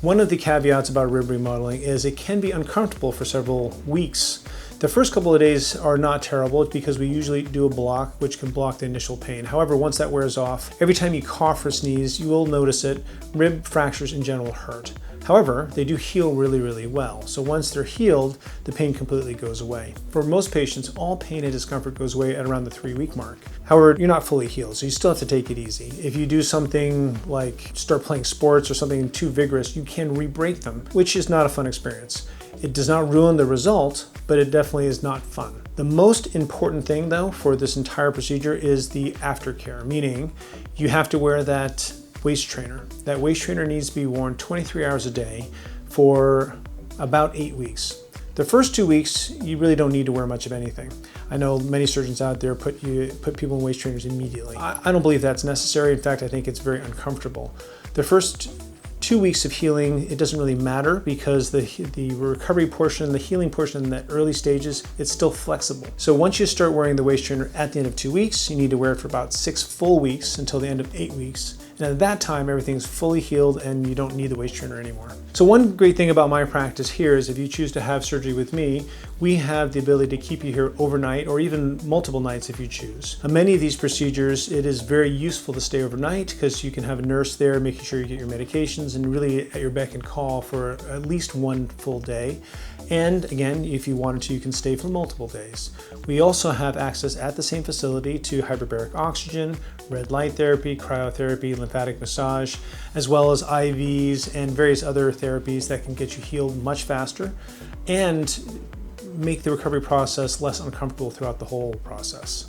One of the caveats about rib remodeling is it can be uncomfortable for several weeks. The first couple of days are not terrible because we usually do a block which can block the initial pain. However, once that wears off, every time you cough or sneeze, you will notice it. Rib fractures in general hurt. However, they do heal really, really well. So once they're healed, the pain completely goes away. For most patients, all pain and discomfort goes away at around the 3-week mark. However, you're not fully healed, so you still have to take it easy. If you do something like start playing sports or something too vigorous, you can re-break them, which is not a fun experience. It does not ruin the result, but it definitely is not fun. The most important thing though for this entire procedure is the aftercare, meaning you have to wear that waist trainer. That waist trainer needs to be worn 23 hours a day for about 8 weeks. The first 2 weeks, you really don't need to wear much of anything. I know many surgeons out there put people in waist trainers immediately. I don't believe that's necessary. In fact, I think it's very uncomfortable. The first 2 weeks of healing, it doesn't really matter because the recovery portion, the healing portion in the early stages, it's still flexible. So once you start wearing the waist trainer at the end of 2 weeks, you need to wear it for about 6 full weeks until the end of 8 weeks. And at that time, everything's fully healed and you don't need the waist trainer anymore. So one great thing about my practice here is if you choose to have surgery with me, we have the ability to keep you here overnight or even multiple nights if you choose. On many of these procedures, it is very useful to stay overnight because you can have a nurse there making sure you get your medications and really at your beck and call for at least 1 full day. And again, if you wanted to, you can stay for multiple days. We also have access at the same facility to hyperbaric oxygen, red light therapy, cryotherapy, lymphatic massage, as well as IVs and various other therapies that can get you healed much faster and make the recovery process less uncomfortable throughout the whole process.